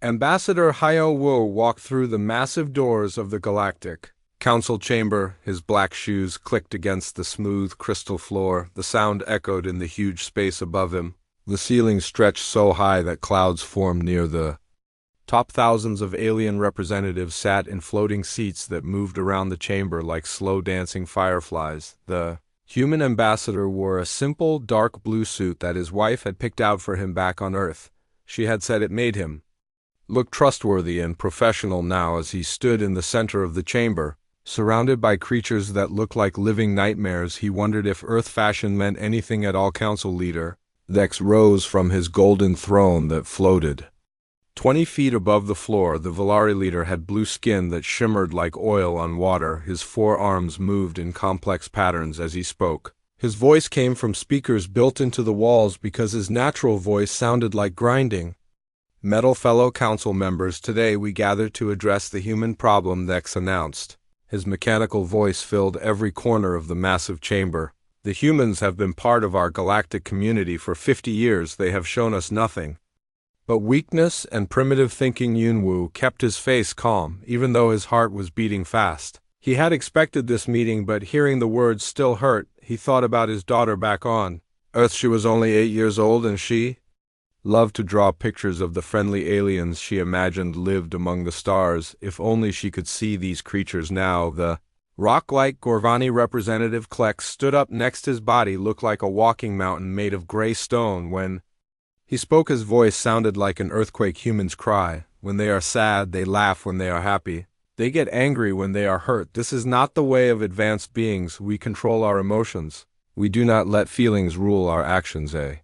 Ambassador Hyo Woo walked through the massive doors of the Galactic Council chamber. His black shoes clicked against the smooth crystal floor. The sound echoed in the huge space above him. The ceiling stretched so high that clouds formed near the top. Thousands of alien representatives sat in floating seats that moved around the chamber like slow dancing fireflies. The human ambassador wore a simple dark blue suit that his wife had picked out for him back on Earth. She had said it made him look trustworthy and professional. Now, as he stood in the center of the chamber, surrounded by creatures that looked like living nightmares, he wondered if Earth fashion meant anything at all. Council leader Dex rose from his golden throne that floated 20 feet above the floor. The Volari leader had blue skin that shimmered like oil on water. His forearms moved in complex patterns as he spoke. His voice came from speakers built into the walls because his natural voice sounded like grinding metal. Fellow council members, today we gather to address the human problem, Dex announced. His mechanical voice filled every corner of the massive chamber. The humans have been part of our galactic community for 50 years. They have shown us nothing but weakness and primitive thinking. Yunwoo kept his face calm, even though his heart was beating fast. He had expected this meeting, but hearing the words still hurt. He thought about his daughter back on Earth. She was only 8 years old, and she loved to draw pictures of the friendly aliens she imagined lived among the stars. If only she could see these creatures now. The rock-like Gorvani representative Klex stood up next. His body looked like a walking mountain made of gray stone. When he spoke, his voice sounded like an earthquake. Humans cry when they are sad, they laugh when they are happy, they get angry when they are hurt. This is not the way of advanced beings. We control our emotions. We do not let feelings rule our actions. A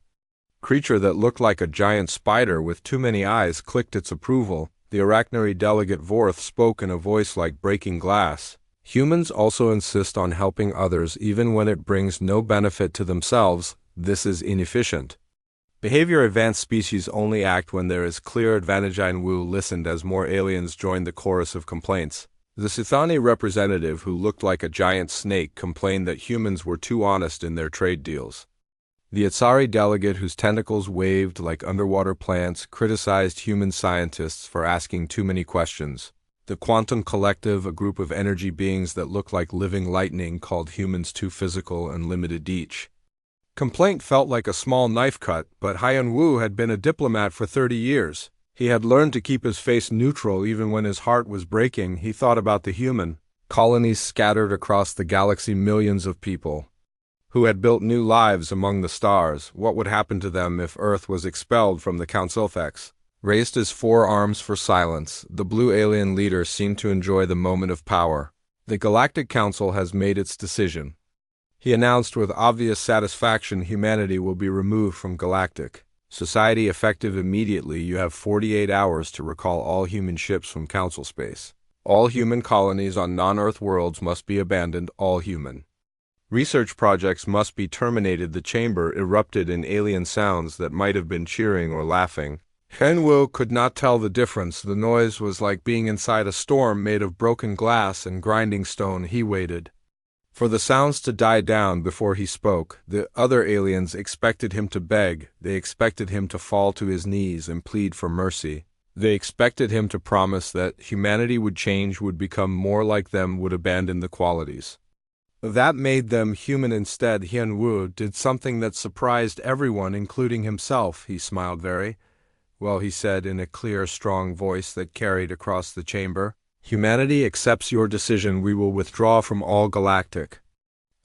creature that looked like a giant spider with too many eyes clicked its approval. The Arachnary delegate Vorth spoke in a voice like breaking glass. Humans also insist on helping others even when it brings no benefit to themselves. This is inefficient behavior. Advanced species only act when there is clear advantage. Wu listened as more aliens joined the chorus of complaints. The Sithani representative, who looked like a giant snake, complained that humans were too honest in their trade deals. The Atsari delegate, whose tentacles waved like underwater plants, criticized human scientists for asking too many questions. The Quantum Collective, a group of energy beings that looked like living lightning, called humans too physical and limited. Each complaint felt like a small knife cut, but Hyun Woo had been a diplomat for 30 years. He had learned to keep his face neutral even when his heart was breaking. He thought about the human colonies scattered across the galaxy, millions of people who had built new lives among the stars. What would happen to them if Earth was expelled from the Council? Fex raised his forearms for silence. The blue alien leader seemed to enjoy the moment of power. The Galactic Council has made its decision, he announced with obvious satisfaction. Humanity will be removed from Galactic society effective immediately. You have 48 hours to recall all human ships from Council space. All human colonies on non-Earth worlds must be abandoned. All human research projects must be terminated. The chamber erupted in alien sounds that might have been cheering or laughing. Henwu could not tell the difference. The noise was like being inside a storm made of broken glass and grinding stone. He waited for the sounds to die down before he spoke. The other aliens expected him to beg. They expected him to fall to his knees and plead for mercy. They expected him to promise that humanity would change, would become more like them, would abandon the qualities that made them human. Instead, Hyun Woo did something that surprised everyone, including himself. He smiled very well. He said in a clear, strong voice that carried across the chamber, "Humanity accepts your decision. We will withdraw from all galactic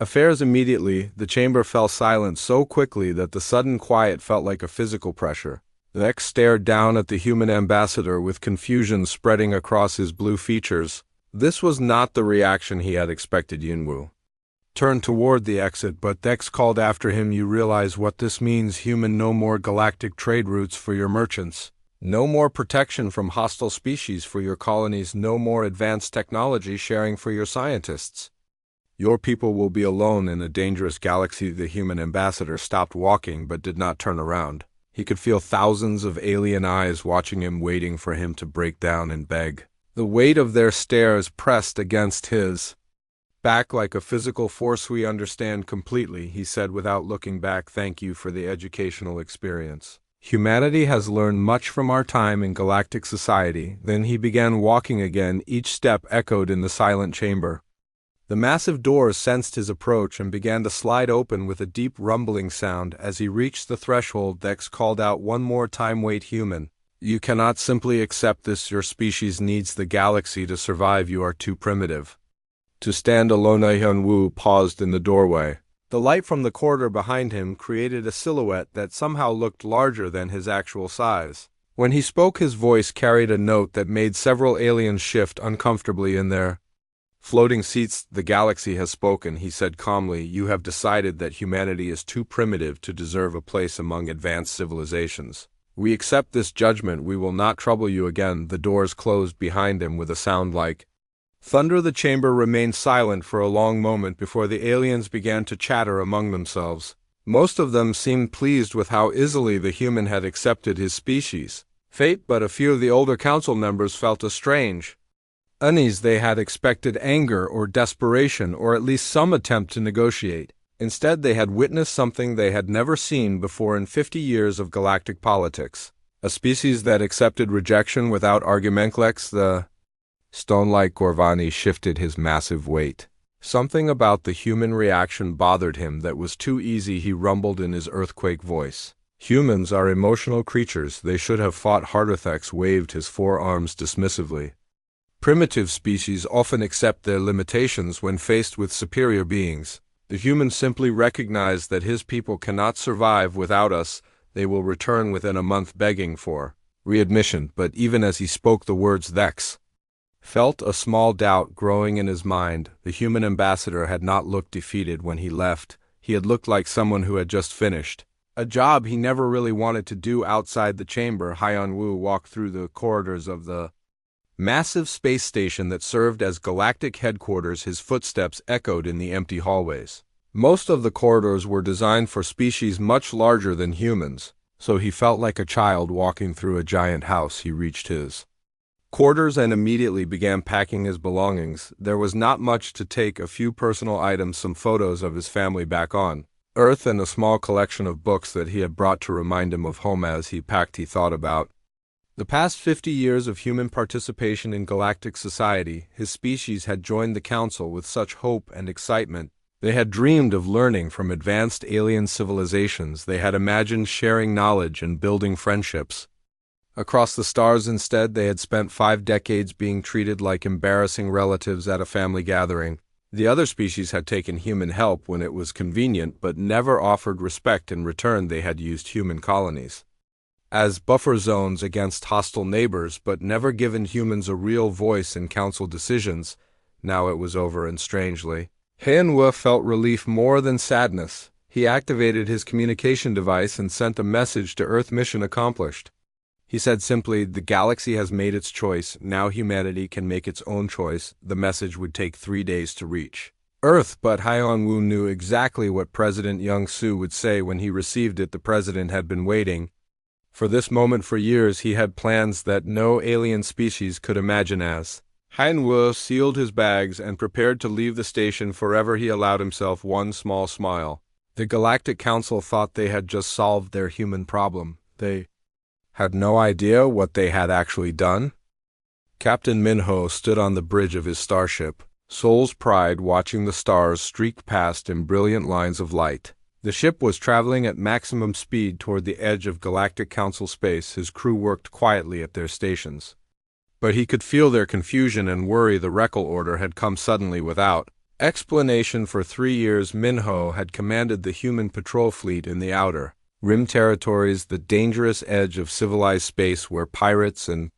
affairs immediately." The chamber fell silent so quickly that the sudden quiet felt like a physical pressure. Lex stared down at the human ambassador with confusion spreading across his blue features. This was not the reaction he had expected. Yunwoo turned toward the exit, but Dex called after him, "You realize what this means, human? No more galactic trade routes for your merchants. No more protection from hostile species for your colonies. No more advanced technology sharing for your scientists. Your people will be alone in a dangerous galaxy." The human ambassador stopped walking but did not turn around. He could feel thousands of alien eyes watching him, waiting for him to break down and beg. The weight of their stares pressed against his back like a physical force. "We understand completely," he said without looking back. "Thank you for the educational experience." Humanity has learned much from our time in galactic society. Then he began walking again, each step echoed in the silent chamber. The massive doors sensed his approach and began to slide open with a deep rumbling sound. As he reached the threshold, Vex called out one more time, "Wait, human. You cannot simply accept this. Your species needs the galaxy to survive. You are too primitive." To stand alone, Hyun-woo paused in the doorway. The light from the corridor behind him created a silhouette that somehow looked larger than his actual size. When he spoke, his voice carried a note that made several aliens shift uncomfortably in their floating seats. "The galaxy has spoken," he said calmly. "You have decided that humanity is too primitive to deserve a place among advanced civilizations. We accept this judgment. We will not trouble you again." The doors closed behind him with a sound like thunder. The chamber remained silent for a long moment before the aliens began to chatter among themselves. Most of them seemed pleased with how easily the human had accepted his species' fate, but a few of the older council members felt a strange unease. They had expected anger or desperation, or at least some attempt to negotiate. Instead, they had witnessed something they had never seen before in 50 years of galactic politics. A species that accepted rejection without argumentlex. The stone-like Gorvani shifted his massive weight. Something about the human reaction bothered him. That was too easy, he rumbled in his earthquake voice. Humans are emotional creatures. They should have fought harder. Thex waved his forearms dismissively. Primitive species often accept their limitations when faced with superior beings. The human simply recognized that his people cannot survive without us. They will return within a month, begging for readmission. But even as he spoke the words, Thex felt a small doubt growing in his mind. The human ambassador had not looked defeated when he left. He had looked like someone who had just finished a job he never really wanted to do. Outside the chamber, Hyun-woo walked through the corridors of the massive space station that served as galactic headquarters. His footsteps echoed in the empty hallways. Most of the corridors were designed for species much larger than humans, so he felt like a child walking through a giant house. He reached his quarters and immediately began packing his belongings. There was not much to take: a few personal items, some photos of his family back on Earth, and a small collection of books that he had brought to remind him of home. As he packed, he thought about the past 50 years of human participation in galactic society. His species had joined the council with such hope and excitement. They had dreamed of learning from advanced alien civilizations. They had imagined sharing knowledge and building friendships across the stars. Instead, they had spent 5 decades being treated like embarrassing relatives at a family gathering. The other species had taken human help when it was convenient, but never offered respect in return. They had used human colonies as buffer zones against hostile neighbors, but never given humans a real voice in council decisions. Now it was over, and strangely, Hyun-woo felt relief more than sadness. He activated his communication device and sent a message to Earth. Mission accomplished. He said simply, "The galaxy has made its choice. Now humanity can make its own choice." The message would take 3 days to reach Earth, but Hyun-woo knew exactly what President Young-soo would say when he received it. The president had been waiting for this moment for years. He had plans that no alien species could imagine. As Hyun-woo sealed his bags and prepared to leave the station forever, he allowed himself one small smile. The Galactic Council thought they had just solved their human problem. They had no idea what they had actually done. Captain Minho stood on the bridge of his starship, Soul's Pride, watching the stars streak past in brilliant lines of light. The ship was traveling at maximum speed toward the edge of Galactic Council space. His crew worked quietly at their stations, but he could feel their confusion and worry. The recall order had come suddenly without explanation. For 3 years, Minho had commanded the human patrol fleet in the outer rim territories, the dangerous edge of civilized space where pirates and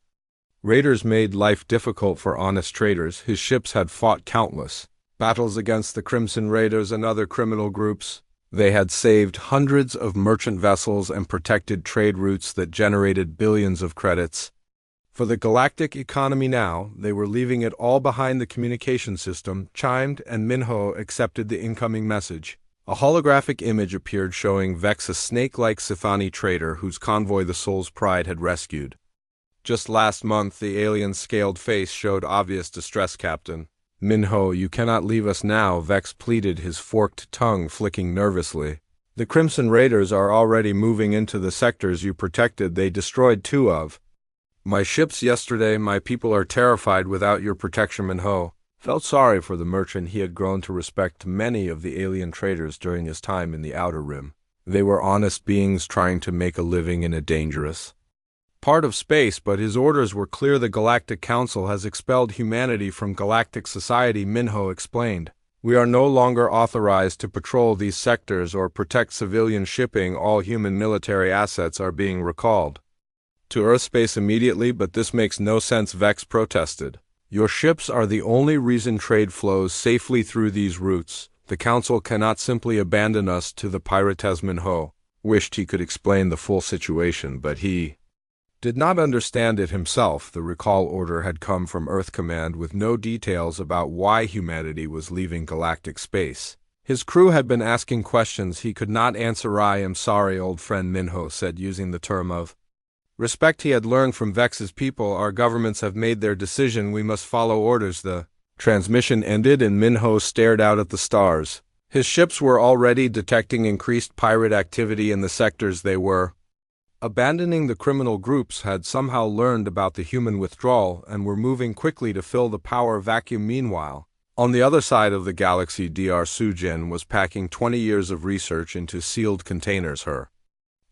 raiders made life difficult for honest traders. His ships had fought countless battles against the Crimson Raiders and other criminal groups. They had saved hundreds of merchant vessels and protected trade routes that generated billions of credits for the galactic economy. Now, they were leaving it all behind. The communication system chimed, and Minho accepted the incoming message. A holographic image appeared showing Vex, a snake-like Sithani trader whose convoy the Soul's Pride had rescued. Just last month, the alien's scaled face showed obvious distress. "Captain Minho, you cannot leave us now," Vex pleaded, his forked tongue flicking nervously. The Crimson Raiders are already moving into the sectors you protected. They destroyed 2 of my ships yesterday. My people are terrified without your protection. Minho felt sorry for the merchant. He had grown to respect many of the alien traders during his time in the Outer Rim. They were honest beings trying to make a living in a dangerous part of space, but his orders were clear. The Galactic Council has expelled humanity from galactic society, Minho explained. We are no longer authorized to patrol these sectors or protect civilian shipping. All human military assets are being recalled to Earth space immediately. But this makes no sense, Vex protested. Your ships are the only reason trade flows safely through these routes. The Council cannot simply abandon us to the pirates. Minho wished he could explain the full situation, but he did not understand it himself. The recall order had come from Earth Command with no details about why humanity was leaving galactic space. His crew had been asking questions he could not answer. I am sorry, old friend, Minho said, using the term of respect he had learned from Vex's people. Our governments have made their decision. We must follow orders. The transmission ended and Minho stared out at the stars. His ships were already detecting increased pirate activity in the sectors they were abandoning. The criminal groups had somehow learned about the human withdrawal and were moving quickly to fill the power vacuum. Meanwhile, on the other side of the galaxy, Dr. Sujin was packing 20 years of research into sealed containers. Her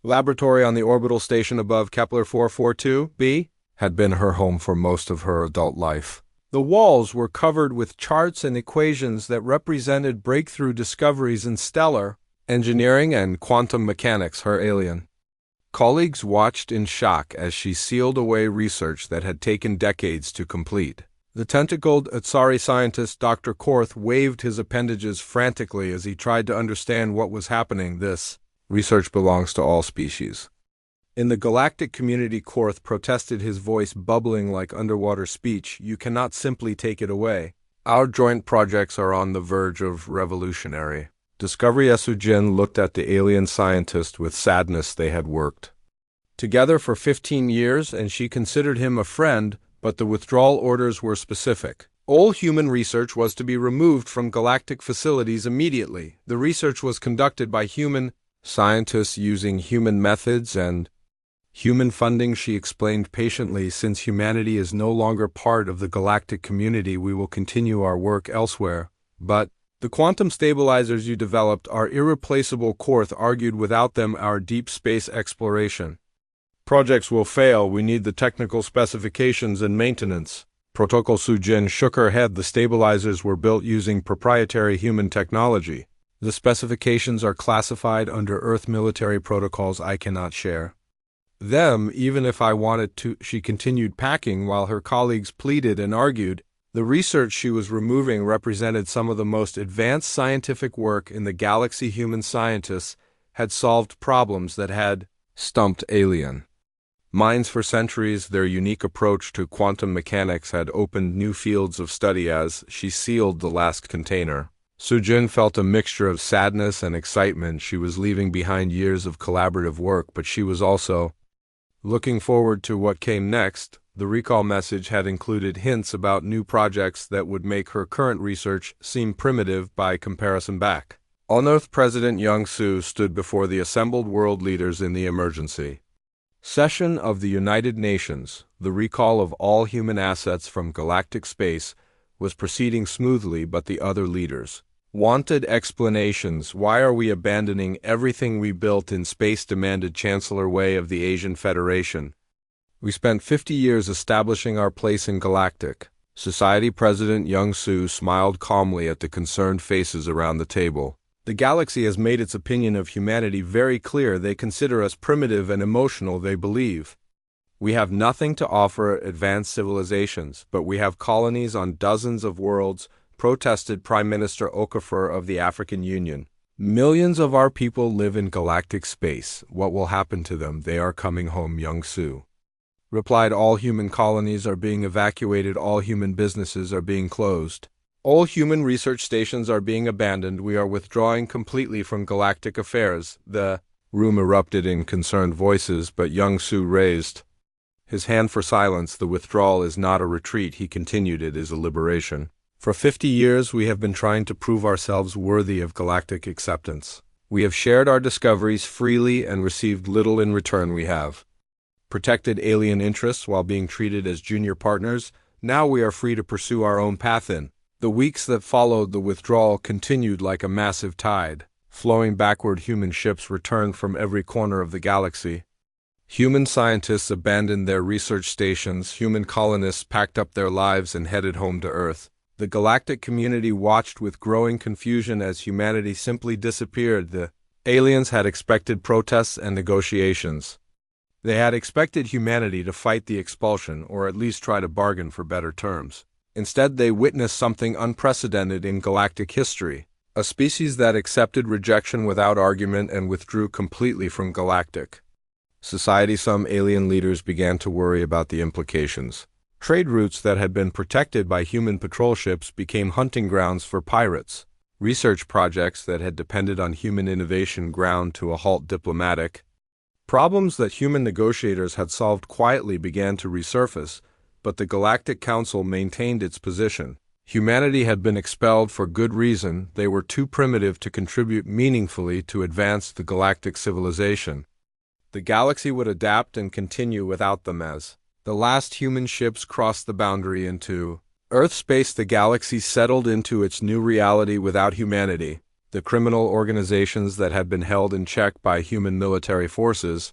laboratory on the orbital station above Kepler 442b had been her home for most of her adult life. The walls were covered with charts and equations that represented breakthrough discoveries in stellar engineering and quantum mechanics. Her alien colleagues watched in shock as she sealed away research that had taken decades to complete. The tentacled Atsari scientist Dr. Korth waved his appendages frantically as he tried to understand what was happening. This research belongs to all species. In the galactic community, Korth protested, his voice bubbling like underwater speech. You cannot simply take it away. Our joint projects are on the verge of revolutionary discovery. Sujin looked at the alien scientist with sadness. They had worked together for 15 years, and she considered him a friend, but the withdrawal orders were specific. All human research was to be removed from galactic facilities immediately. The research was conducted by human scientists using human methods and human funding, she explained patiently. Since humanity is no longer part of the galactic community, we will continue our work elsewhere. But the quantum stabilizers you developed are irreplaceable, Korth argued. Without them, our deep space exploration projects will fail. We need the technical specifications and maintenance protocol. Sujin shook her head. The stabilizers were built using proprietary human technology. The specifications are classified under Earth military protocols. I cannot share them, even if I wanted to. She continued packing while her colleagues pleaded and argued. The research she was removing represented some of the most advanced scientific work in the galaxy. Human scientists had solved problems that had stumped alien minds for centuries. Their unique approach to quantum mechanics had opened new fields of study. As she sealed the last container, Sujin felt a mixture of sadness and excitement. She was leaving behind years of collaborative work, but she was also looking forward to what came next. The recall message had included hints about new projects that would make her current research seem primitive by comparison. Back on Earth, President Young-Soo stood before the assembled world leaders in the emergency session of the United Nations. The recall of all human assets from galactic space was proceeding smoothly, but the other leaders wanted explanations. Why are we abandoning everything we built in space? Demanded Chancellor Wei of the Asian Federation. We spent 50 years establishing our place in galactic society. President Young-Soo smiled calmly at the concerned faces around the table. The galaxy has made its opinion of humanity very clear. They consider us primitive and emotional. They believe we have nothing to offer advanced civilizations, but we have colonies on dozens of worlds, protested Prime Minister Okafor of the African Union. Millions of our people live in galactic space. What will happen to them? They are coming home, Young-Soo replied. All human colonies are being evacuated. All human businesses are being closed. All human research stations are being abandoned. We are withdrawing completely from galactic affairs. The room erupted in concerned voices, but Young-Soo raised his hand for silence. The withdrawal is not a retreat, he continued. It is a liberation. For 50 years we have been trying to prove ourselves worthy of galactic acceptance. We have shared our discoveries freely and received little in return. We have protected alien interests while being treated as junior partners. Now we are free to pursue our own path in. The weeks that followed the withdrawal continued like a massive tide. Flowing backward, human ships returned from every corner of the galaxy. Human scientists abandoned their research stations, human colonists packed up their lives and headed home to Earth. The galactic community watched with growing confusion as humanity simply disappeared. The aliens had expected protests and negotiations. They had expected humanity to fight the expulsion, or at least try to bargain for better terms. Instead, they witnessed something unprecedented in galactic history. A species that accepted rejection without argument and withdrew completely from Galactic society. Some alien leaders began to worry about the implications. Trade routes that had been protected by human patrol ships became hunting grounds for pirates. Research projects that had depended on human innovation ground to a halt. Diplomatic problems that human negotiators had solved quietly began to resurface, but the Galactic Council maintained its position. Humanity had been expelled for good reason. They were too primitive to contribute meaningfully to advance the galactic civilization. The galaxy would adapt and continue without them. As the last human ships crossed the boundary into Earth space, the galaxy settled into its new reality without humanity. The criminal organizations that had been held in check by human military forces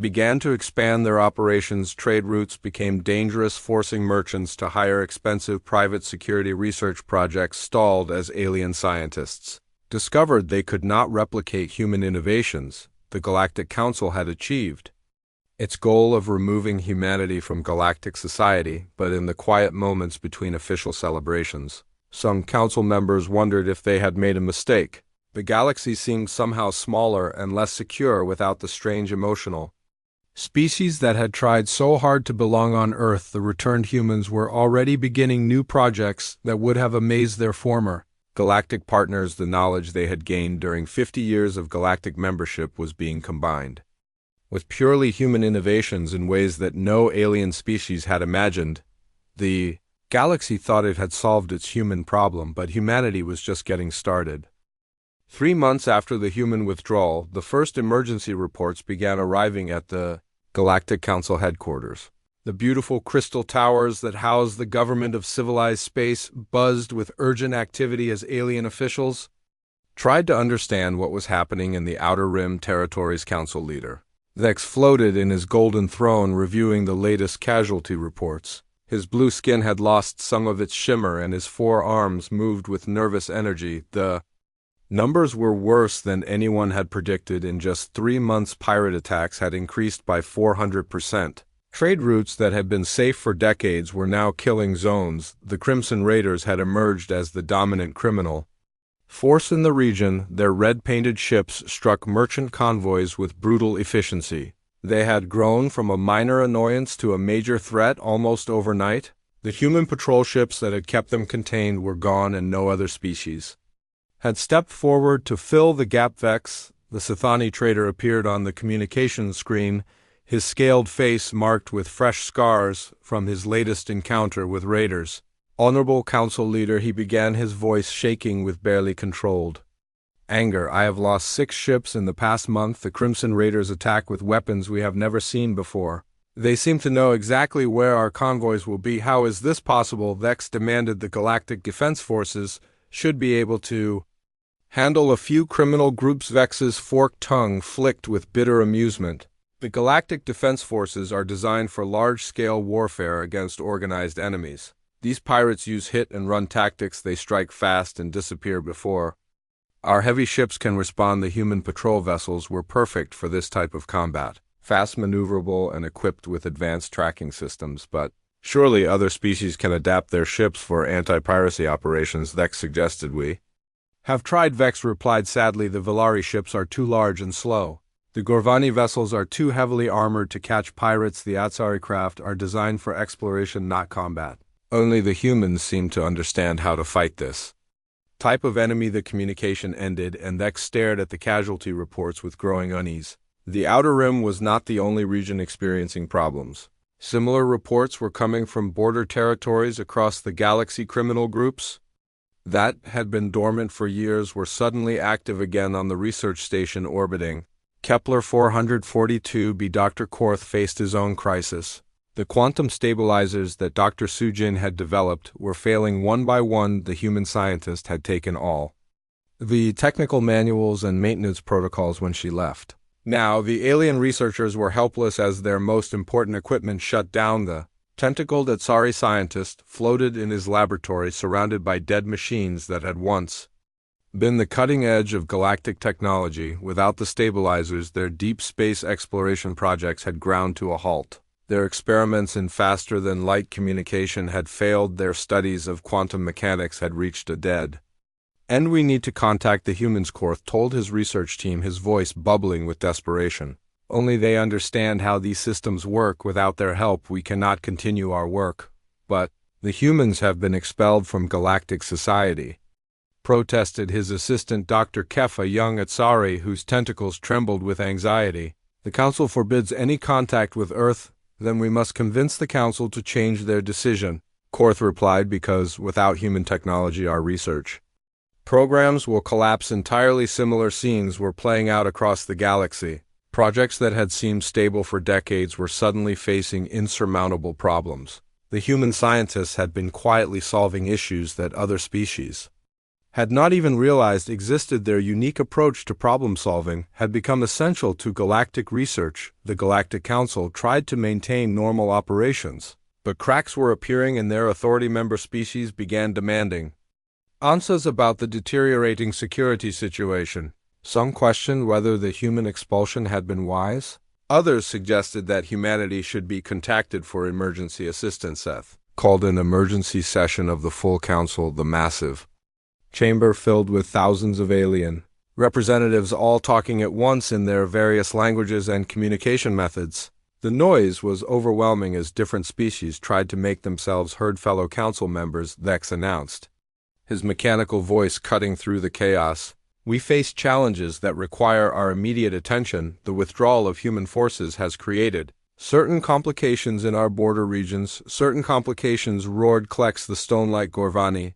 began to expand their operations. Trade routes became dangerous, forcing merchants to hire expensive private security. Research projects stalled as alien scientists discovered they could not replicate human innovations the Galactic Council had achieved its goal of removing humanity from galactic society. But in the quiet moments between official celebrations, some council members wondered if they had made a mistake. The galaxy seemed somehow smaller and less secure without the strange emotional species that had tried so hard to belong on Earth. The returned humans were already beginning new projects that would have amazed their former galactic partners. The knowledge they had gained during 50 years of galactic membership was being combined with purely human innovations in ways that no alien species had imagined. The galaxy thought it had solved its human problem, but humanity was just getting started. 3 months after the human withdrawal, the first emergency reports began arriving at the Galactic Council headquarters. The beautiful crystal towers that housed the government of civilized space buzzed with urgent activity as alien officials tried to understand what was happening in the Outer Rim Territories. Council leader Vex floated in his golden throne, reviewing the latest casualty reports. His blue skin had lost some of its shimmer, and his 4 arms moved with nervous energy. The numbers were worse than anyone had predicted. In just 3 months, pirate attacks had increased by 400%. Trade routes that had been safe for decades were now killing zones. The Crimson Raiders had emerged as the dominant criminal force in the region. Their red-painted ships struck merchant convoys with brutal efficiency. They had grown from a minor annoyance to a major threat almost overnight. The human patrol ships that had kept them contained were gone, and no other species had stepped forward to fill the gap. Vex, the Sithani trader, appeared on the communications screen, his scaled face marked with fresh scars from his latest encounter with raiders. Honorable Council leader, he began, his voice shaking with barely controlled anger. I have lost 6 ships in the past month. The Crimson Raiders attack with weapons we have never seen before. They seem to know exactly where our convoys will be. How is this possible? Vex demanded. The Galactic Defense Forces should be able to handle a few criminal groups. Vex's forked tongue flicked with bitter amusement. The Galactic Defense Forces are designed for large-scale warfare against organized enemies. These pirates use hit-and-run tactics. They strike fast and disappear before our heavy ships can respond. The human patrol vessels were perfect for this type of combat, fast, maneuverable, and equipped with advanced tracking systems. But surely other species can adapt their ships for anti-piracy operations, Vex suggested. We have tried, Vex replied sadly. The Velari ships are too large and slow. The Gorvani vessels are too heavily armored to catch pirates. The Atsari craft are designed for exploration, not combat. Only the humans seem to understand how to fight this type of enemy. The communication ended, and Vex stared at the casualty reports with growing unease. The Outer Rim was not the only region experiencing problems. Similar reports were coming from border territories across the galaxy. Criminal groups that had been dormant for years were suddenly active again on the research station orbiting Kepler 442b. Dr. Korth faced his own crisis. The quantum stabilizers that Dr. Sujin had developed were failing one by one. The human scientist had taken all the technical manuals and maintenance protocols when she left. Now, the alien researchers were helpless as their most important equipment shut down. The tentacled Atsari scientist floated in his laboratory surrounded by dead machines that had once been the cutting edge of galactic technology. Without the stabilizers, their deep space exploration projects had ground to a halt. Their experiments in faster-than-light communication had failed. Their studies of quantum mechanics had reached a dead end. We need to contact the humans, Korth told his research team, his voice bubbling with desperation. Only they understand how these systems work. Without their help, we cannot continue our work. But the humans have been expelled from galactic society, protested his assistant Dr. Kef, a young Atsari whose tentacles trembled with anxiety. The Council forbids any contact with Earth. Then we must convince the Council to change their decision, Korth replied, because without human technology our research programs will collapse entirely. Similar scenes were playing out across the galaxy. Projects that had seemed stable for decades were suddenly facing insurmountable problems. The human scientists had been quietly solving issues that other species had not even realized existed. Their unique approach to problem-solving had become essential to galactic research. The Galactic Council tried to maintain normal operations, but cracks were appearing in their authority. Member species began demanding answers about the deteriorating security situation. Some questioned whether the human expulsion had been wise. Others suggested that humanity should be contacted for emergency assistance. Seth called an emergency session of the full council. The massive chamber filled with thousands of alien representatives, all talking at once in their various languages and communication methods. The noise was overwhelming as different species tried to make themselves heard. Fellow council members, Vex announced, his mechanical voice cutting through the chaos. We face challenges that require our immediate attention. The withdrawal of human forces has created certain complications in our border regions. Certain complications, roared Klex the stone-like Gorvani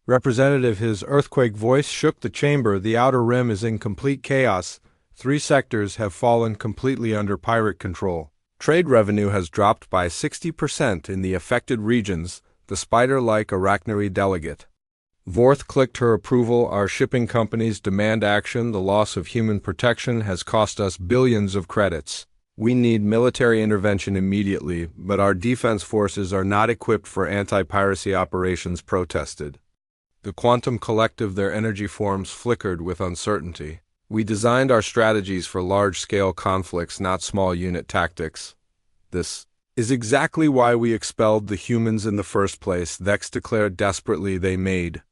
representative. His earthquake voice shook the chamber. The outer rim is in complete chaos. 3 sectors have fallen completely under pirate control. Trade revenue has dropped by 60% in the affected regions. The spider-like arachnoid delegate Vorth clicked her approval. Our shipping companies demand action. The loss of human protection has cost us billions of credits. We need military intervention immediately, but our defense forces are not equipped for anti-piracy operations, protested the Quantum Collective. Their energy forms flickered with uncertainty. We designed our strategies for large-scale conflicts, not small-unit tactics. This is exactly why we expelled the humans in the first place, Vex declared desperately. They made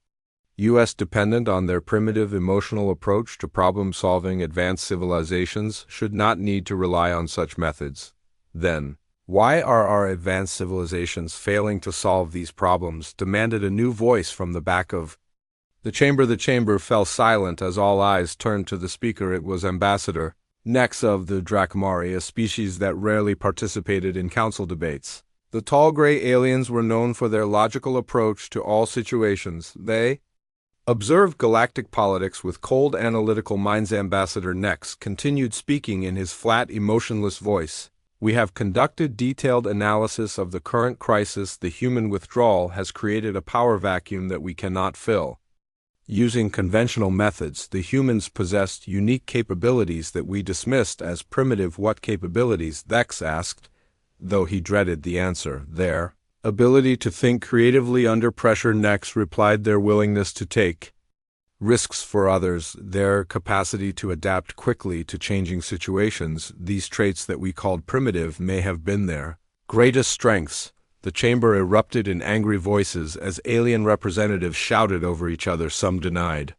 U.S. dependent on their primitive emotional approach to problem-solving. Advanced civilizations should not need to rely on such methods. Then, why are our advanced civilizations failing to solve these problems? Demanded a new voice from the back of the chamber. The chamber fell silent as all eyes turned to the speaker. It was Ambassador Nex of the Drakmari, a species that rarely participated in council debates. The tall gray aliens were known for their logical approach to all situations. They observed galactic politics with cold, analytical minds. Ambassador Nex continued, speaking in his flat, emotionless voice. We have conducted detailed analysis of the current crisis. The human withdrawal has created a power vacuum that we cannot fill. Using conventional methods, the humans possessed unique capabilities that we dismissed as primitive. What capabilities? Vex asked, though he dreaded the answer. Their ability to think creatively under pressure. Nex replied, their willingness to take risks for others, their capacity to adapt quickly to changing situations. These traits that we called primitive may have been their greatest strengths. The chamber erupted in angry voices as alien representatives shouted over each other. Some denied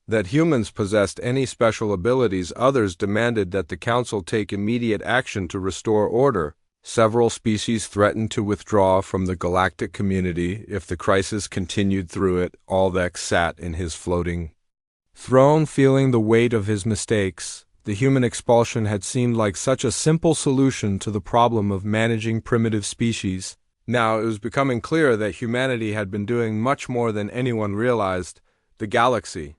that humans possessed any special abilities. Others demanded that the council take immediate action to restore order. Several species threatened to withdraw from the galactic community if the crisis continued. Through it all, Vex sat in his floating throne, feeling the weight of his mistakes. The human expulsion had seemed like such a simple solution to the problem of managing primitive species. Now it was becoming clear that humanity had been doing much more than anyone realized. The galaxy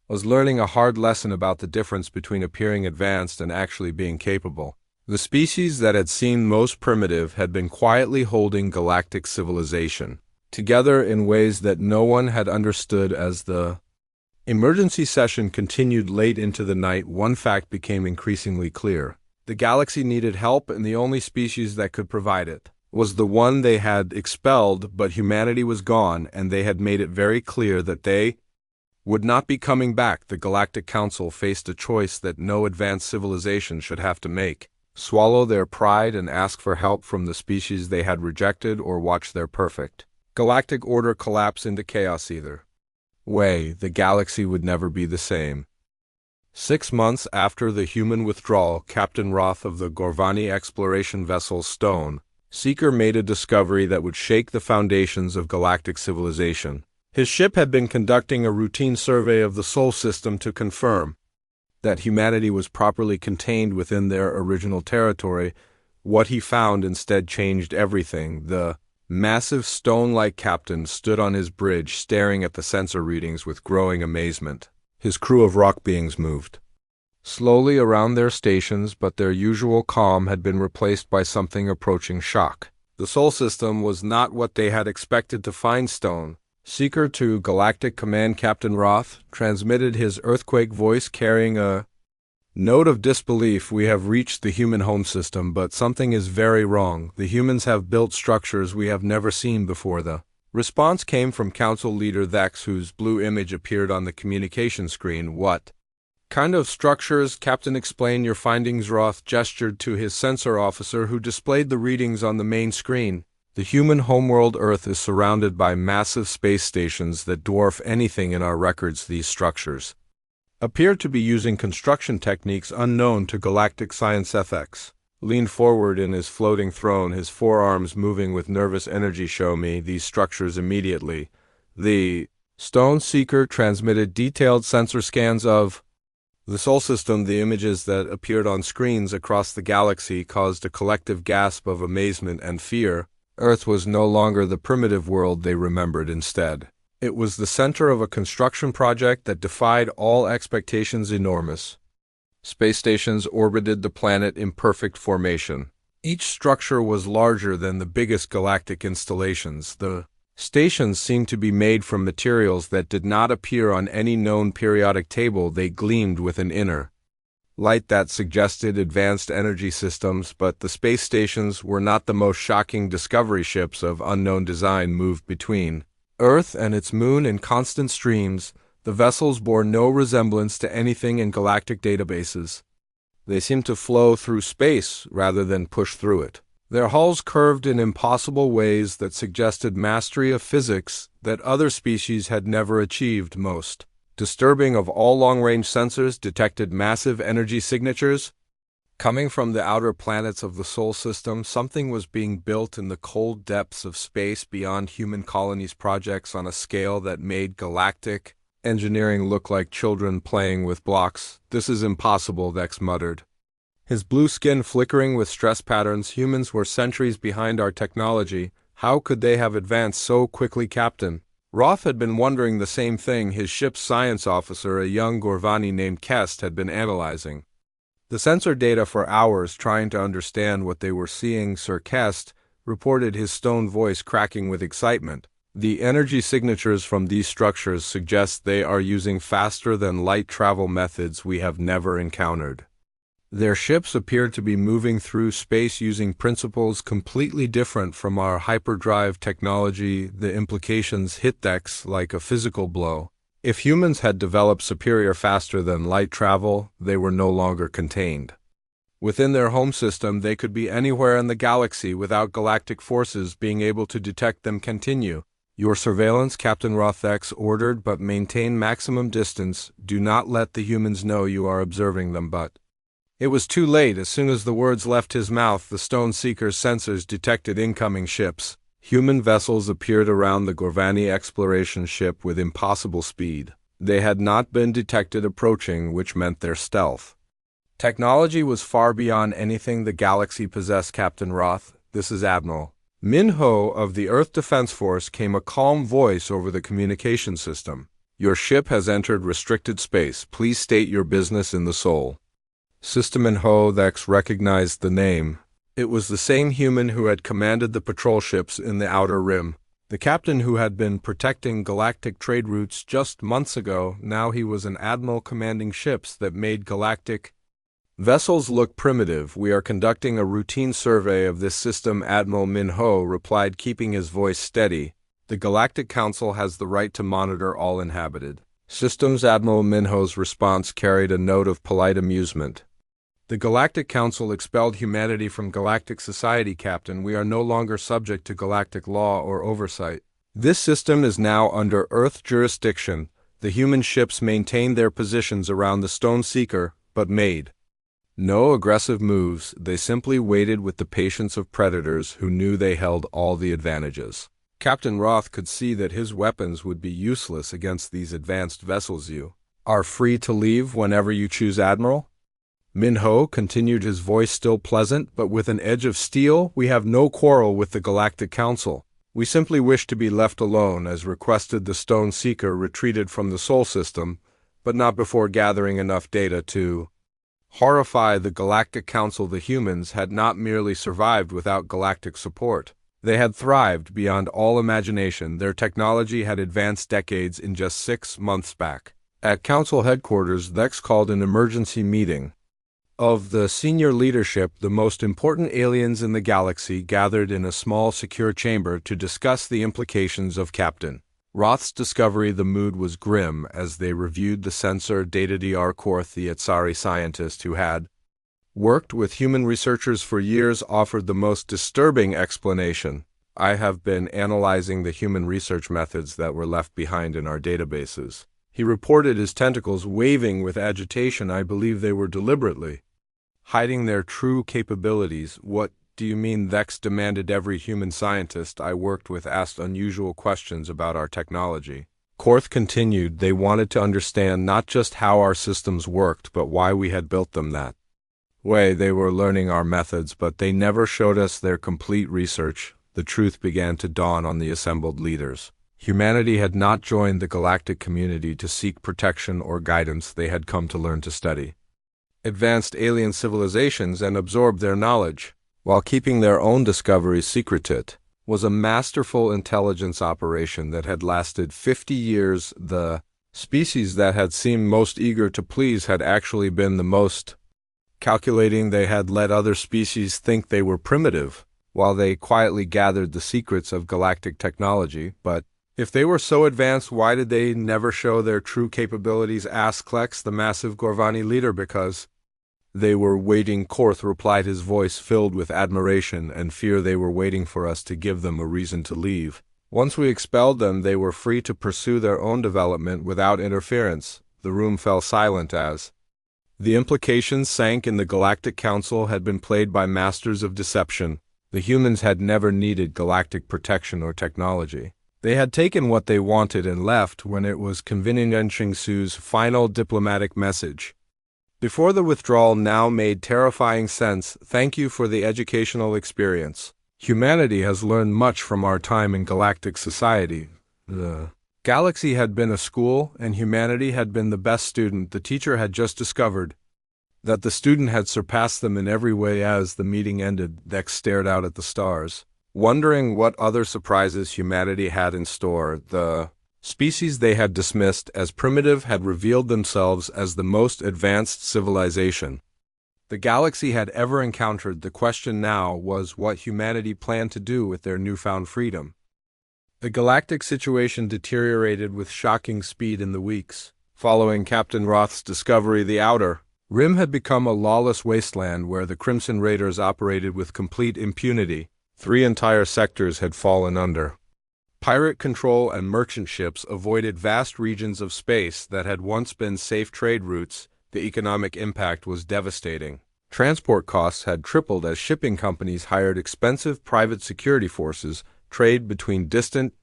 was learning a hard lesson about the difference between appearing advanced and actually being capable. The species that had seemed most primitive had been quietly holding galactic civilization together in ways that no one had understood. As the emergency session continued late into the night, one fact became increasingly clear. The galaxy needed help, and the only species that could provide it was the one they had expelled, but humanity was gone, and they had made it very clear that they would not be coming back. The Galactic Council faced a choice that no advanced civilization should have to make: swallow their pride and ask for help from the species they had rejected, or watch their perfect galactic order collapse into chaos. Either way, the galaxy would never be the same. 6 months after the human withdrawal, Captain Roth of the Gorvani exploration vessel Stone Seeker made a discovery that would shake the foundations of galactic civilization. His ship had been conducting a routine survey of the Sol system to confirm that humanity was properly contained within their original territory. What he found instead changed everything. The massive stone-like captain stood on his bridge, staring at the sensor readings with growing amazement. His crew of rock beings moved slowly around their stations, but their usual calm had been replaced by something approaching shock. The Sol system was not what they had expected to find. Stone Seeker to Galactic Command Captain Roth transmitted his earthquake voice, carrying a note of disbelief. "We have reached the human home system, but something is very wrong. The humans have built structures we have never seen before." The response came from Council Leader Thex, whose blue image appeared on the communication screen. "What kind of structures, Captain? Explain your findings." Roth gestured to his sensor officer, who displayed the readings on the main screen. "The human homeworld Earth is surrounded by massive space stations that dwarf anything in our records. These structures appear to be using construction techniques unknown to galactic science." Thex leaned forward in his floating throne, his forearms moving with nervous energy. "Show me these structures immediately." The Stone Seeker transmitted detailed sensor scans of the Sol system. The images that appeared on screens across the galaxy caused a collective gasp of amazement and fear. Earth was no longer the primitive world they remembered. Instead, it was the center of a construction project that defied all expectations. Enormous space stations orbited the planet in perfect formation. Each structure was larger than the biggest galactic installations. The stations seemed to be made from materials that did not appear on any known periodic table. They gleamed with an inner light that suggested advanced energy systems, but the space stations were not the most shocking discovery. Ships of unknown design moved between Earth and its moon in constant streams. The vessels bore no resemblance to anything in galactic databases. They seemed to flow through space rather than push through it. Their hulls curved in impossible ways that suggested mastery of physics that other species had never achieved. Most disturbing of all, long-range sensors detected massive energy signatures coming from the outer planets of the Sol system. Something was being built in the cold depths of space beyond human colonies. Projects on a scale that made galactic engineering look like children playing with blocks. "This is impossible," Thex muttered, his blue skin flickering with stress patterns. "Humans were centuries behind our technology. How could they have advanced so quickly?" Captain Roth had been wondering the same thing. His ship's science officer, a young Gorvani named Kest, had been analyzing the sensor data for hours, trying to understand what they were seeing. "Sir Kest," reported, his stone voice cracking with excitement, "the energy signatures from these structures suggest they are using faster-than-light travel methods we have never encountered. Their ships appear to be moving through space using principles completely different from our hyperdrive technology." The implications hit Thex like a physical blow. If humans had developed superior faster-than-light travel, they were no longer contained within their home system. They could be anywhere in the galaxy without galactic forces being able to detect them. "Continue your surveillance," Captain Roth Thex ordered, "but maintain maximum distance. Do not let the humans know you are observing them." But it was too late. As soon as the words left his mouth, the Stone Seeker's sensors detected incoming ships. Human vessels appeared around the Gorvani exploration ship with impossible speed. They had not been detected approaching, which meant their stealth technology was far beyond anything the galaxy possessed. "Captain Roth, this is Admiral Min-ho of the Earth Defense Force came a calm voice over the communication system. Your ship has entered restricted space. Please state your business in the Sol. System Min-ho Thex recognized the name. It was the same human who had commanded the patrol ships in the Outer Rim. The captain who had been protecting galactic trade routes just months ago, now he was an admiral commanding ships that made galactic vessels look primitive. We are conducting a routine survey of this system, Admiral Min-ho replied, keeping his voice steady. The Galactic Council has the right to monitor all inhabited systems. Admiral Min-ho's response carried a note of polite amusement. The Galactic Council expelled humanity from galactic society, Captain. We are no longer subject to galactic law or oversight. This system is now under Earth jurisdiction. The human ships maintained their positions around the Stone Seeker, but made no aggressive moves. They simply waited with the patience of predators who knew they held all the advantages. Captain Roth could see that his weapons would be useless against these advanced vessels. You are free to leave whenever you choose, Admiral. Min-ho continued, his voice still pleasant, but with an edge of steel. We have no quarrel with the Galactic Council. We simply wish to be left alone. As requested, the Stone Seeker retreated from the Sol system, but not before gathering enough data to horrify the Galactic Council. The humans had not merely survived without galactic support. They had thrived beyond all imagination. Their technology had advanced decades in just 6 months back. At Council headquarters, Thex called an emergency meeting of the senior leadership. The most important aliens in the galaxy gathered in a small, secure chamber to discuss the implications of Captain Roth's discovery. The mood was grim as they reviewed the sensor data. Dr. Korth, the Atsari scientist who had worked with human researchers for years, offered the most disturbing explanation. I have been analyzing the human research methods that were left behind in our databases. He reported, his tentacles waving with agitation. I believe they were deliberately hiding their true capabilities. What do you mean? Thex demanded. Every human scientist I worked with asked unusual questions about our technology. Korth continued, they wanted to understand not just how our systems worked, but why we had built them that way. They were learning our methods, but they never showed us their complete research. The truth began to dawn on the assembled leaders. Humanity had not joined the galactic community to seek protection or guidance. They had come to learn to study advanced alien civilizations and absorb their knowledge, while keeping their own discoveries secret. It was a masterful intelligence operation that had lasted 50 years. The species that had seemed most eager to please had actually been the most calculating. They had let other species think they were primitive, while they quietly gathered the secrets of galactic technology. But if they were so advanced, why did they never show their true capabilities? Asked Klex, the massive Gorvani leader. Because they were waiting, Korth replied, his voice filled with admiration and fear. They were waiting for us to give them a reason to leave. Once we expelled them, they were free to pursue their own development without interference. The room fell silent as the implications sank in. The Galactic Council had been played by masters of deception. The humans had never needed galactic protection or technology. They had taken what they wanted and left when it was convenient. Ching Su's final diplomatic message before the withdrawal now made terrifying sense. Thank you for the educational experience. Humanity has learned much from our time in galactic society. The galaxy had been a school, and humanity had been the best student. The teacher had just discovered that the student had surpassed them in every way. As the meeting ended, Dex stared out at the stars, wondering what other surprises humanity had in store. The species they had dismissed as primitive had revealed themselves as the most advanced civilization the galaxy had ever encountered. The question now was what humanity planned to do with their newfound freedom. The galactic situation deteriorated with shocking speed in the weeks following Captain Roth's discovery. The Outer Rim had become a lawless wasteland where the Crimson Raiders operated with complete impunity. 3 entire sectors had fallen under pirate control, and merchant ships avoided vast regions of space that had once been safe trade routes. The economic impact was devastating. Transport costs had tripled as shipping companies hired expensive private security forces. Trade between distant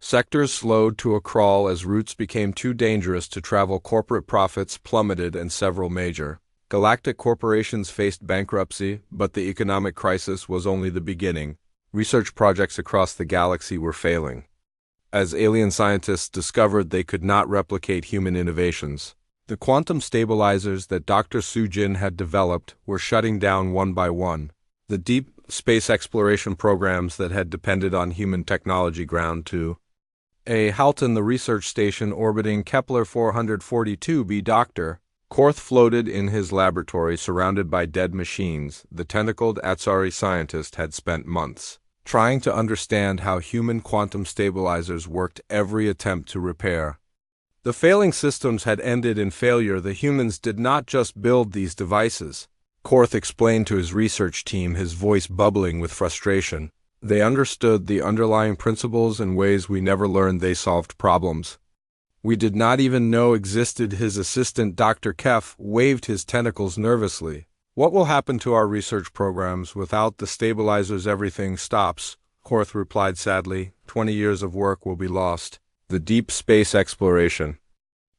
sectors slowed to a crawl as routes became too dangerous to travel. Corporate profits plummeted, and several major galactic corporations faced bankruptcy. But the economic crisis was only the beginning. Research projects across the galaxy were failing, as alien scientists discovered they could not replicate human innovations. The quantum stabilizers that Dr. Sujin had developed were shutting down one by one. The deep space exploration programs that had depended on human technology ground to a halt in the research station orbiting Kepler 442b. Dr. Korth floated in his laboratory surrounded by dead machines. The tentacled Atsari scientist had spent months trying to understand how human quantum stabilizers worked. Every attempt to repair the failing systems had ended in failure. The humans did not just build these devices, Korth explained to his research team, his voice bubbling with frustration. They understood the underlying principles in ways we never learned. They solved problems we did not even know existed. His assistant, Dr. Kef, waved his tentacles nervously. What will happen to our research programs without the stabilizers? Everything stops, Korth replied sadly. 20 years of work will be lost. The deep space exploration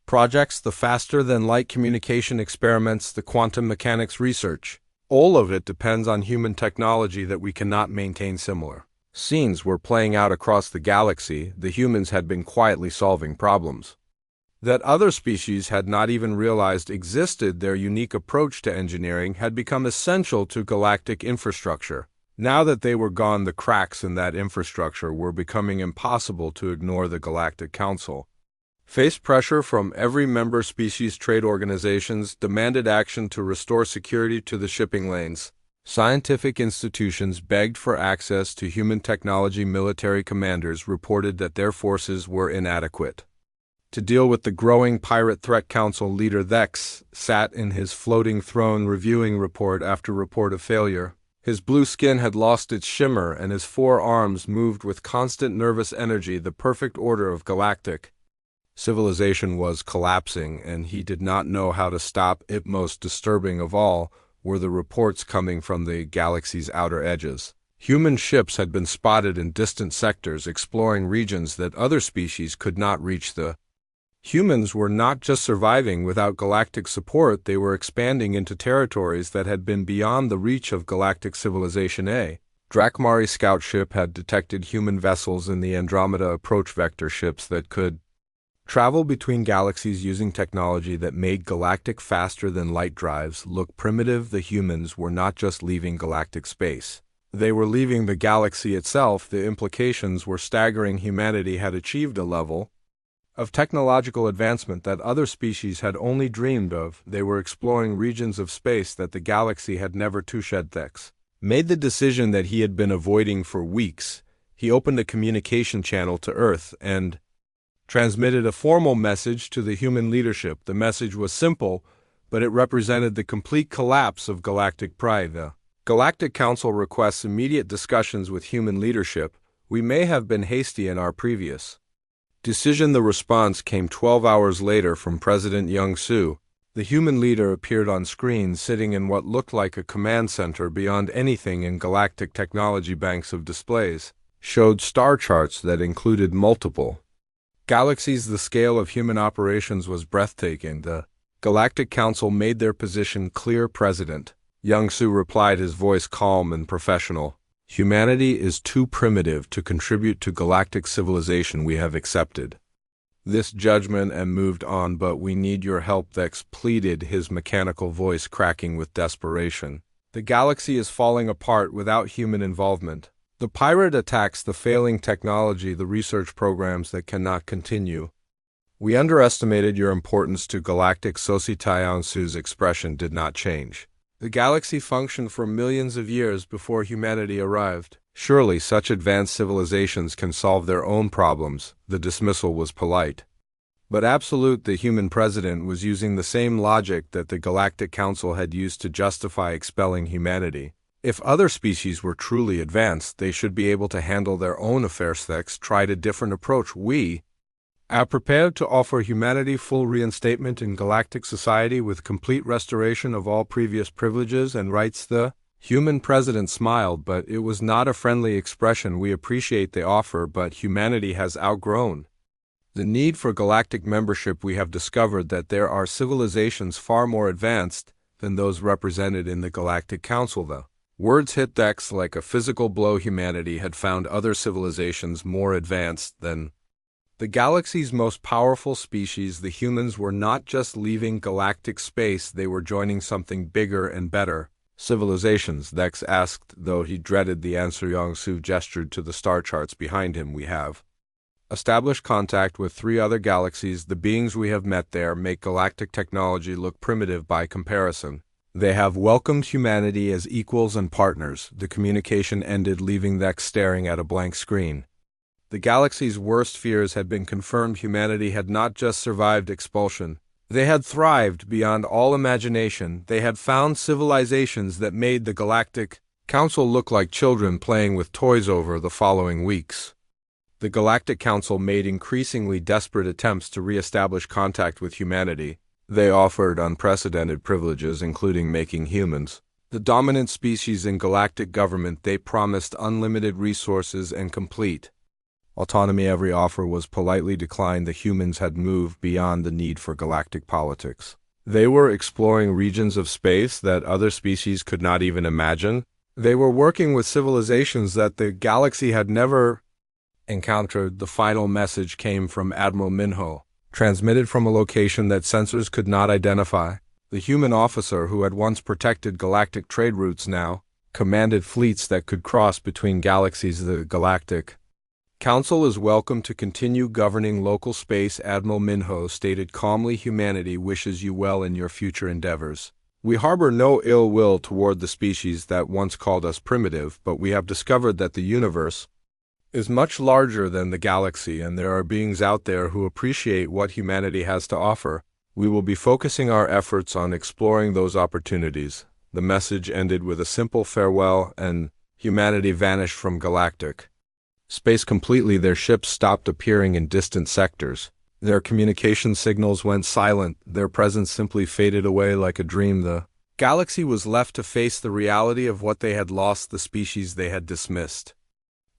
projects, the faster-than-light communication experiments, the quantum mechanics research. All of it depends on human technology that we cannot maintain. Similar scenes were playing out across the galaxy. The humans had been quietly solving problems that other species had not even realized existed. Their unique approach to engineering had become essential to galactic infrastructure. Now that they were gone, the cracks in that infrastructure were becoming impossible to ignore. The Galactic Council faced pressure from every member species. Trade organizations demanded action to restore security to the shipping lanes. Scientific institutions begged for access to human technology. Military commanders reported that their forces were inadequate to deal with the growing pirate threat. Council leader Thex sat in his floating throne reviewing report after report of failure. His blue skin had lost its shimmer and his 4 arms moved with constant nervous energy. The perfect order of galactic civilization was collapsing, and he did not know how to stop it. Most disturbing of all were the reports coming from the galaxy's outer edges. Human ships had been spotted in distant sectors, exploring regions that other species could not reach. The humans were not just surviving without galactic support, they were expanding into territories that had been beyond the reach of galactic civilization. A Drakmari scout ship had detected human vessels in the Andromeda approach vector ships that could travel between galaxies using technology that made galactic faster-than-light drives look primitive. The humans were not just leaving galactic space. They were leaving the galaxy itself. The implications were staggering. Humanity had achieved a level of technological advancement that other species had only dreamed of. They were exploring regions of space that the galaxy had never touched. Thex made the decision that he had been avoiding for weeks. He opened a communication channel to Earth and transmitted a formal message to the human leadership. The message was simple, but it represented the complete collapse of galactic pride. The Galactic Council requests immediate discussions with human leadership. We may have been hasty in our previous decision. The response came 12 hours later from President Young Su. The human leader appeared on screen, sitting in what looked like a command center. Beyond anything in galactic technology, banks of displays showed star charts that included multiple galaxies. The scale of human operations was breathtaking. The Galactic Council made their position clear. President Young Su replied, his voice calm and professional. Humanity is too primitive to contribute to galactic civilization. We have accepted this judgment and moved on, but we need your help. Thex pleaded, his mechanical voice cracking with desperation. The galaxy is falling apart without human involvement. The pirate attacks, the failing technology, the research programs that cannot continue. We underestimated your importance to galactic society. Young Su's expression did not change. The galaxy functioned for millions of years before humanity arrived. Surely such advanced civilizations can solve their own problems. The dismissal was polite, but absolute. The human president was using the same logic that the Galactic Council had used to justify expelling humanity. If other species were truly advanced, they should be able to handle their own affairs. Thex tried a different approach. We are prepared to offer humanity full reinstatement in galactic society with complete restoration of all previous privileges and rights. The human president smiled, but it was not a friendly expression. We appreciate the offer, but humanity has outgrown the need for galactic membership. We have discovered that there are civilizations far more advanced than those represented in the Galactic Council. The Words hit decks like a physical blow. Humanity had found other civilizations more advanced than the galaxy's most powerful species. The humans were not just leaving galactic space, they were joining something bigger and better. Civilizations, Dex asked, though he dreaded the answer. Yongsu gestured to the star charts behind him. We have established contact with 3 other galaxies. The beings we have met there make galactic technology look primitive by comparison. They have welcomed humanity as equals and partners. The communication ended, leaving Dex staring at a blank screen. The galaxy's worst fears had been confirmed. Humanity had not just survived expulsion. They had thrived beyond all imagination. They had found civilizations that made the Galactic Council look like children playing with toys. Over the following weeks, the Galactic Council made increasingly desperate attempts to re-establish contact with humanity. They offered unprecedented privileges, including making humans the dominant species in galactic government. They promised unlimited resources and complete autonomy. Every offer was politely declined. The humans had moved beyond the need for galactic politics. They were exploring regions of space that other species could not even imagine. They were working with civilizations that the galaxy had never encountered. The final message came from Admiral Minho, transmitted from a location that sensors could not identify. The human officer who had once protected galactic trade routes now commanded fleets that could cross between galaxies. The Galactic Council is welcome to continue governing local space, Admiral Minho stated calmly. Humanity wishes you well in your future endeavors. We harbor no ill will toward the species that once called us primitive, but we have discovered that the universe is much larger than the galaxy, and there are beings out there who appreciate what humanity has to offer. We will be focusing our efforts on exploring those opportunities. The message ended with a simple farewell, and humanity vanished from galactic space completely. Their ships stopped appearing in distant sectors. Their communication signals went silent. Their presence simply faded away like a dream. The galaxy was left to face the reality of what they had lost. The species they had dismissed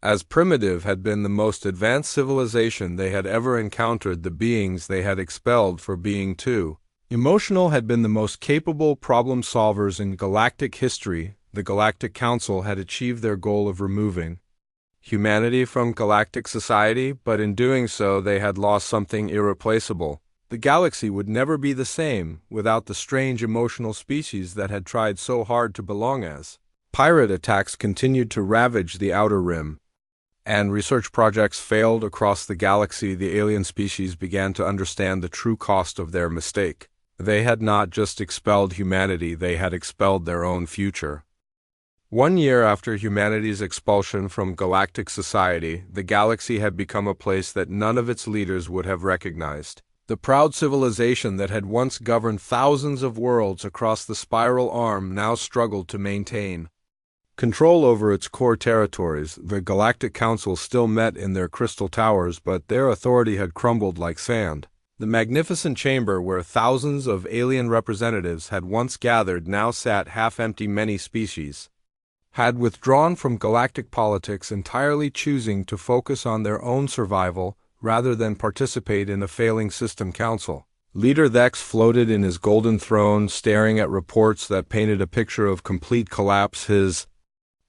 as primitive had been the most advanced civilization they had ever encountered. The beings they had expelled for being too emotional had been the most capable problem solvers in galactic history. The Galactic Council had achieved their goal of removing humanity from galactic society, but in doing so they had lost something irreplaceable. The galaxy would never be the same without the strange emotional species that had tried so hard to belong. As pirate attacks continued to ravage the Outer Rim, and research projects failed across the galaxy, the alien species began to understand the true cost of their mistake. They had not just expelled humanity, they had expelled their own future. 1 year after humanity's expulsion from galactic society, the galaxy had become a place that none of its leaders would have recognized. The proud civilization that had once governed thousands of worlds across the spiral arm now struggled to maintain control over its core territories. The Galactic Council still met in their crystal towers, but their authority had crumbled like sand. The magnificent chamber where thousands of alien representatives had once gathered now sat half-empty. Many species had withdrawn from galactic politics, entirely choosing to focus on their own survival rather than participate in a failing system council. Leader Thex floated in his golden throne, staring at reports that painted a picture of complete collapse. His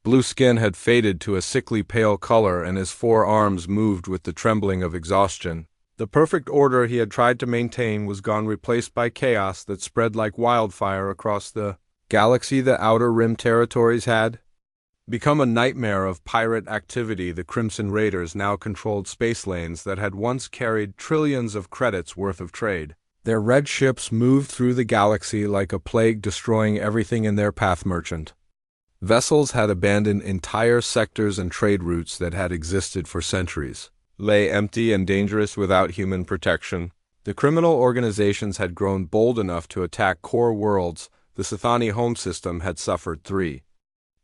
blue skin had faded to a sickly pale color, and his 4 arms moved with the trembling of exhaustion. The perfect order he had tried to maintain was gone, replaced by chaos that spread like wildfire across the galaxy. The Outer Rim territories had become a nightmare of pirate activity. The Crimson Raiders now controlled space lanes that had once carried trillions of credits worth of trade. Their red ships moved through the galaxy like a plague, destroying everything in their path. Merchant vessels had abandoned entire sectors, and trade routes that had existed for centuries lay empty and dangerous without human protection. The criminal organizations had grown bold enough to attack core worlds. The Sithani home system had suffered 3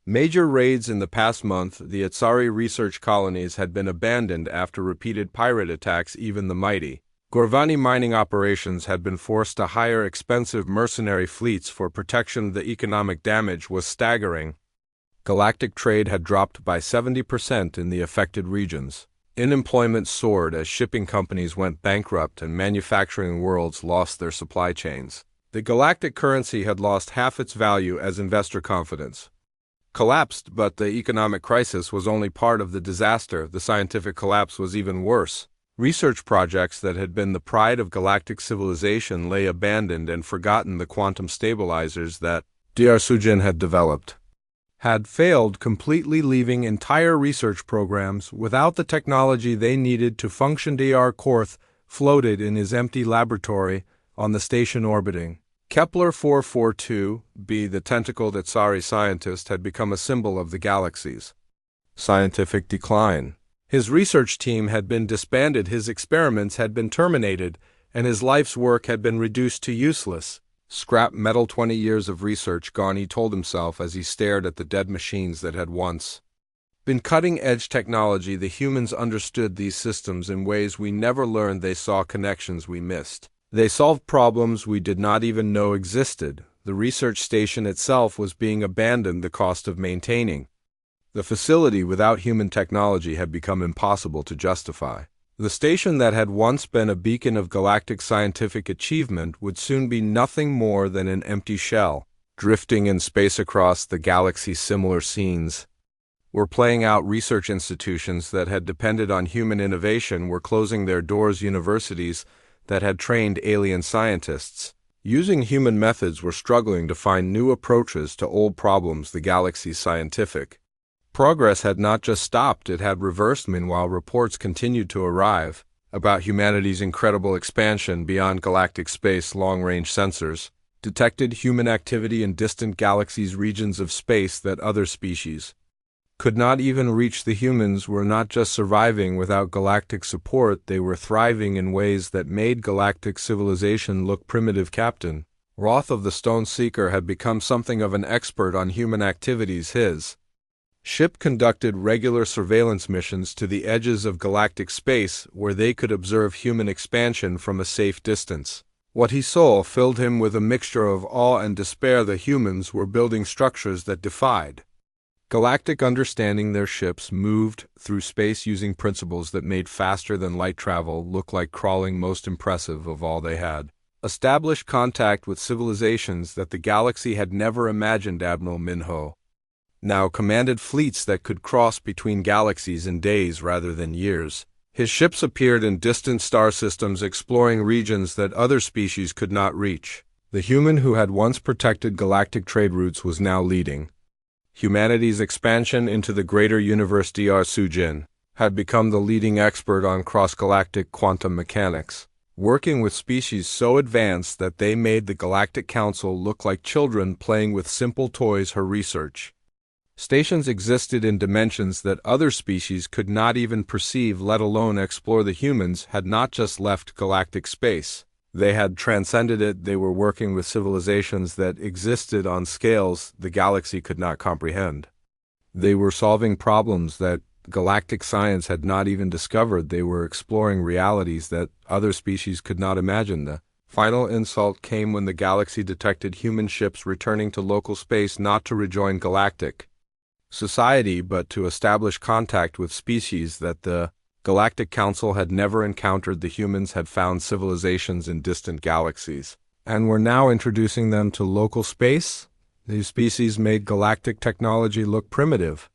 major raids in the past month. The Atsari research colonies had been abandoned after repeated pirate attacks. Even the mighty Gorvani mining operations had been forced to hire expensive mercenary fleets for protection. The economic damage was staggering. Galactic trade had dropped by 70% in the affected regions. Unemployment soared as shipping companies went bankrupt and manufacturing worlds lost their supply chains. The galactic currency had lost half its value as investor confidence collapsed, but the economic crisis was only part of the disaster. The scientific collapse was even worse. Research projects that had been the pride of galactic civilization lay abandoned and forgotten. The quantum stabilizers that Dr. Sujin had developed had failed completely, leaving entire research programs without the technology they needed to function. Dr. Korth floated in his empty laboratory on the station orbiting Kepler 442b. The tentacled Atsari scientist had become a symbol of the galaxy's scientific decline. His research team had been disbanded, his experiments had been terminated, and his life's work had been reduced to useless scrap metal. 20 years of research gone, he told himself as he stared at the dead machines that had once been cutting-edge technology. The humans understood these systems in ways we never learned. They saw connections we missed. They solved problems we did not even know existed. The research station itself was being abandoned. The cost of maintaining the facility without human technology had become impossible to justify. The station that had once been a beacon of galactic scientific achievement would soon be nothing more than an empty shell, drifting in space across the galaxy. Similar scenes were playing out. Research institutions that had depended on human innovation were closing their doors. Universities that had trained alien scientists using human methods were struggling to find new approaches to old problems. The galaxy's scientific progress had not just stopped, it had reversed. Meanwhile, reports continued to arrive about humanity's incredible expansion beyond galactic space. Long-range sensors detected human activity in distant galaxies, regions of space that other species could not even reach. The humans were not just surviving without galactic support, they were thriving in ways that made galactic civilization look primitive. Captain Roth of the Stone Seeker had become something of an expert on human activities. His ship conducted regular surveillance missions to the edges of galactic space where they could observe human expansion from a safe distance. What he saw filled him with a mixture of awe and despair. The humans were building structures that defied galactic understanding. Their ships moved through space using principles that made faster than light travel look like crawling. Most impressive of all, they had established contact with civilizations that the galaxy had never imagined. Admiral Minho now commanded fleets that could cross between galaxies in days rather than years. His ships appeared in distant star systems, exploring regions that other species could not reach. The human who had once protected galactic trade routes was now leading humanity's expansion into the greater universe. Dr. Sujin had become the leading expert on cross-galactic quantum mechanics, working with species so advanced that they made the Galactic Council look like children playing with simple toys. Her research stations existed in dimensions that other species could not even perceive, let alone explore. The humans had not just left galactic space, they had transcended it. They were working with civilizations that existed on scales the galaxy could not comprehend. They were solving problems that galactic science had not even discovered. They were exploring realities that other species could not imagine. The final insult came when the galaxy detected human ships returning to local space, not to rejoin galactic society, but to establish contact with species that the Galactic Council had never encountered. The humans had found civilizations in distant galaxies and were now introducing them to local space. These species made galactic technology look primitive.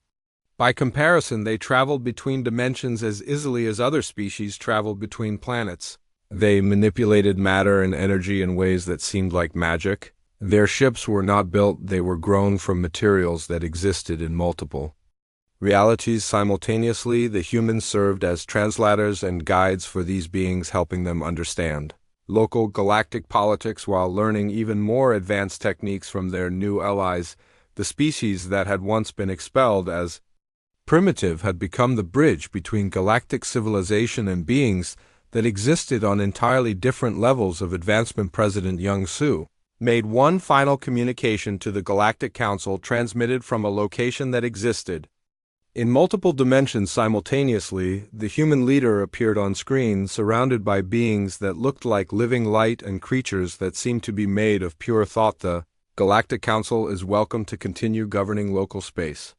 By comparison, they traveled between dimensions as easily as other species traveled between planets. They manipulated matter and energy in ways that seemed like magic. Their ships were not built, they were grown from materials that existed in multiple realities simultaneously. The humans served as translators and guides for these beings, helping them understand local galactic politics while learning even more advanced techniques from their new allies. The species that had once been expelled as primitive had become the bridge between galactic civilization and beings that existed on entirely different levels of advancement. President Young Su made one final communication to the Galactic Council, transmitted from a location that existed in multiple dimensions simultaneously. The human leader appeared on screen, surrounded by beings that looked like living light and creatures that seemed to be made of pure thought. The Galactic Council is welcome to continue governing local space,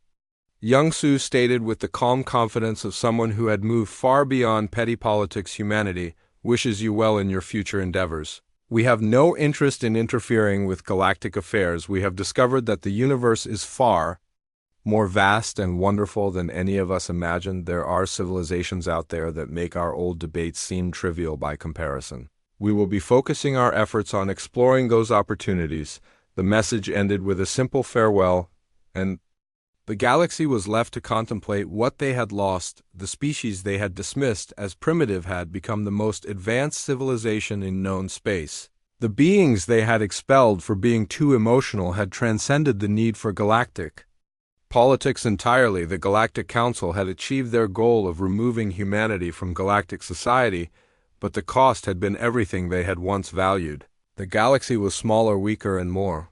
Young Su stated with the calm confidence of someone who had moved far beyond petty politics. Humanity wishes you well in your future endeavors. We have no interest in interfering with galactic affairs. We have discovered that the universe is far more vast and wonderful than any of us imagined. There are civilizations out there that make our old debates seem trivial by comparison. We will be focusing our efforts on exploring those opportunities. The message ended with a simple farewell, and the galaxy was left to contemplate what they had lost. The species they had dismissed as primitive had become the most advanced civilization in known space. The beings they had expelled for being too emotional had transcended the need for galactic politics entirely. The Galactic Council had achieved their goal of removing humanity from galactic society, but the cost had been everything they had once valued. The galaxy was smaller, weaker, and more